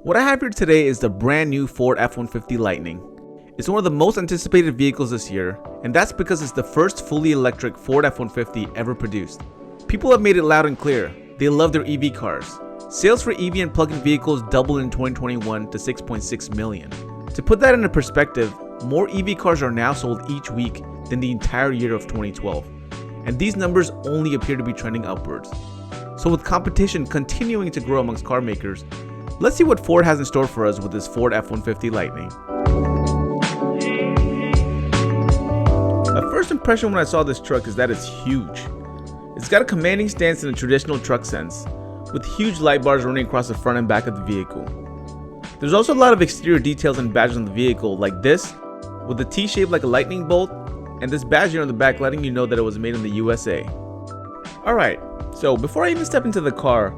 What I have here today is the brand new Ford F-150 Lightning. It's one of the most anticipated vehicles this year, and that's because it's the first fully electric Ford F-150 ever produced. People have made it loud and clear, they love their EV cars. Sales for EV and plug-in vehicles doubled in 2021 to 6.6 million. To put that into perspective, more EV cars are now sold each week than the entire year of 2012, and these numbers only appear to be trending upwards. So with competition continuing to grow amongst car makers, let's see what Ford has in store for us with this Ford F-150 Lightning. My first impression when I saw this truck is that it's huge. It's got a commanding stance in a traditional truck sense, with huge light bars running across the front and back of the vehicle. There's also a lot of exterior details and badges on the vehicle, like this, with the T shape like a lightning bolt, and this badge here on the back letting you know that it was made in the USA. Alright, so before I even step into the car,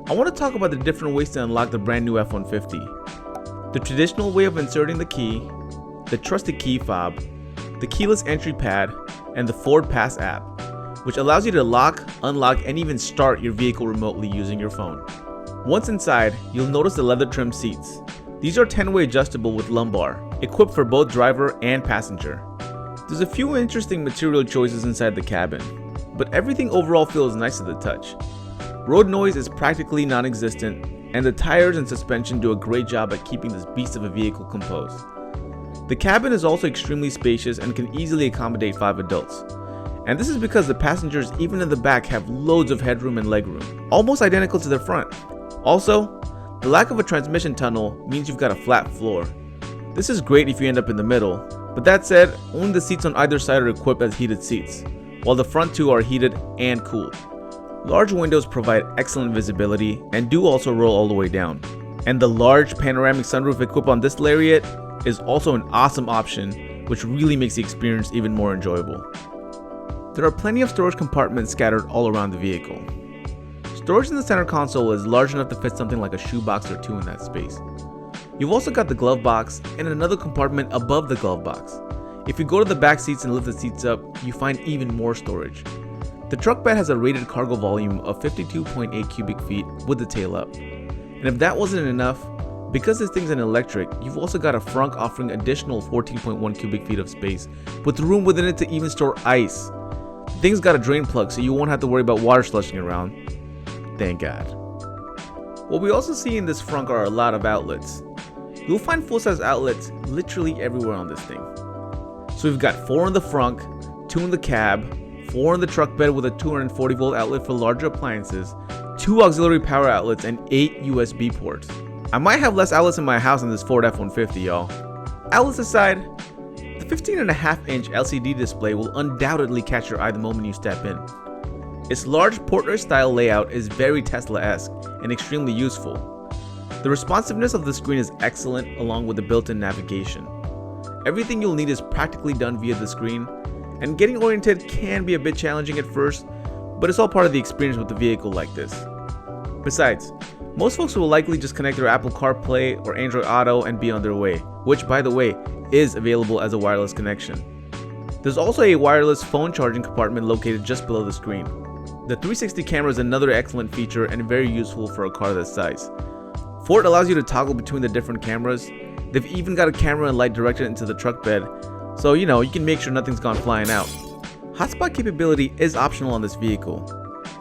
I want to talk about the different ways to unlock the brand new F-150. The traditional way of inserting the key, the trusted key fob, the keyless entry pad, and the Ford Pass app, which allows you to lock, unlock, and even start your vehicle remotely using your phone. Once inside, you'll notice the leather trim seats. These are 10-way adjustable with lumbar, equipped for both driver and passenger. There's a few interesting material choices inside the cabin, but everything overall feels nice to the touch. Road noise is practically non-existent, and the tires and suspension do a great job at keeping this beast of a vehicle composed. The cabin is also extremely spacious and can easily accommodate 5 adults. And this is because the passengers even in the back have loads of headroom and legroom, almost identical to the front. Also, the lack of a transmission tunnel means you've got a flat floor. This is great if you end up in the middle, but that said, only the seats on either side are equipped as heated seats, while the front two are heated and cooled. Large windows provide excellent visibility and do also roll all the way down. And the large panoramic sunroof equipped on this LARIAT is also an awesome option, which really makes the experience even more enjoyable. There are plenty of storage compartments scattered all around the vehicle. Storage in the center console is large enough to fit something like a shoebox or two in that space. You've also got the glove box and another compartment above the glove box. If you go to the back seats and lift the seats up, you find even more storage. The truck bed has a rated cargo volume of 52.8 cubic feet with the tail up. And if that wasn't enough, because this thing's an electric, you've also got a Frunk offering additional 14.1 cubic feet of space, with room within it to even store ice. The thing's got a drain plug, so you won't have to worry about water slushing around. Thank God. What we also see in this Frunk are a lot of outlets. You'll find full-size outlets literally everywhere on this thing. So we've got 4 in the Frunk, 2 in the cab, 4 in the truck bed with a 240 volt outlet for larger appliances, 2 auxiliary power outlets, and 8 USB ports. I might have less outlets in my house than this Ford F-150, y'all. Outlets aside, the 15.5-inch LCD display will undoubtedly catch your eye the moment you step in. Its large portrait-style layout is very Tesla-esque and extremely useful. The responsiveness of the screen is excellent along with the built-in navigation. Everything you'll need is practically done via the screen, and getting oriented can be a bit challenging at first, but it's all part of the experience with a vehicle like this. Besides, most folks will likely just connect their Apple CarPlay or Android Auto and be on their way, which by the way, is available as a wireless connection. There's also a wireless phone charging compartment located just below the screen. The 360 camera is another excellent feature and very useful for a car this size. Ford allows you to toggle between the different cameras. They've even got a camera and light directed into the truck bed, so you can make sure nothing's gone flying out. Hotspot capability is optional on this vehicle,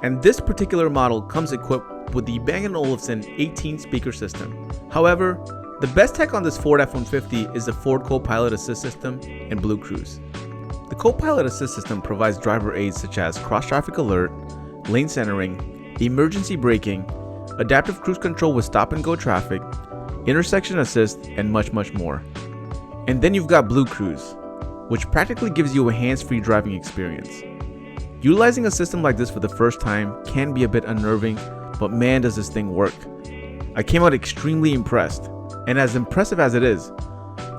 and this particular model comes equipped with the Bang & Olufsen 18 speaker system. However, the best tech on this Ford F-150 is the Ford Co-Pilot Assist system and Blue Cruise. The Co-Pilot Assist system provides driver aids such as cross-traffic alert, lane centering, emergency braking, adaptive cruise control with stop-and-go traffic, intersection assist, and much more. And then you've got Blue Cruise, which practically gives you a hands-free driving experience. Utilizing a system like this for the first time can be a bit unnerving, but man does this thing work. I came out extremely impressed, and as impressive as it is,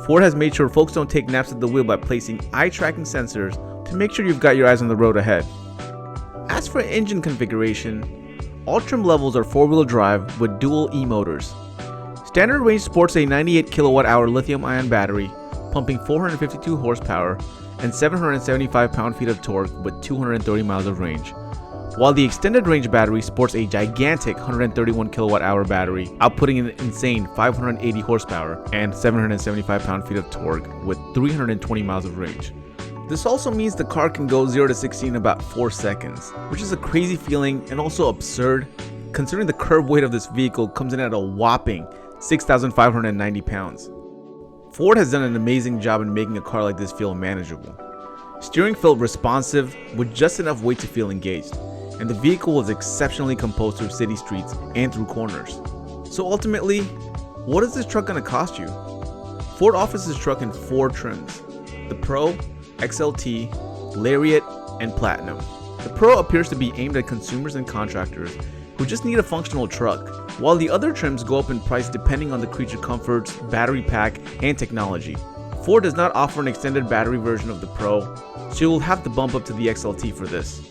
Ford has made sure folks don't take naps at the wheel by placing eye tracking sensors to make sure you've got your eyes on the road ahead. As for engine configuration, all trim levels are 4-wheel drive with dual eMotors. Standard range sports a 98 kWh lithium-ion battery, pumping 452 horsepower and 775 pound-feet of torque with 230 miles of range, while the extended range battery sports a gigantic 131 kilowatt-hour battery, outputting an insane 580 horsepower and 775 pound-feet of torque with 320 miles of range. This also means the car can go 0 to 60 in about 4 seconds, which is a crazy feeling and also absurd considering the curb weight of this vehicle comes in at a whopping 6,590 pounds. Ford has done an amazing job in making a car like this feel manageable. Steering felt responsive with just enough weight to feel engaged, and the vehicle was exceptionally composed through city streets and through corners. So ultimately, what is this truck going to cost you? Ford offers this truck in 4 trims: the Pro, XLT, LARIAT, and Platinum. The Pro appears to be aimed at consumers and contractors who just need a functional truck, while the other trims go up in price depending on the creature comforts, battery pack, and technology. Ford does not offer an extended battery version of the Pro, so you will have to bump up to the XLT for this.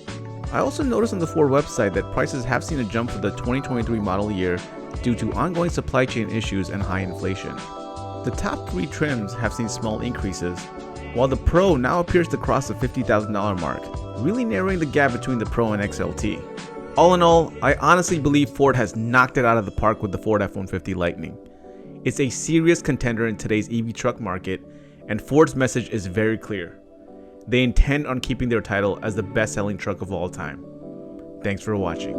I also noticed on the Ford website that prices have seen a jump for the 2023 model year due to ongoing supply chain issues and high inflation. The top 3 trims have seen small increases, while the Pro now appears to cross the $50,000 mark, really narrowing the gap between the Pro and XLT. All in all, I honestly believe Ford has knocked it out of the park with the Ford F-150 Lightning. It's a serious contender in today's EV truck market, and Ford's message is very clear. They intend on keeping their title as the best-selling truck of all time. Thanks for watching.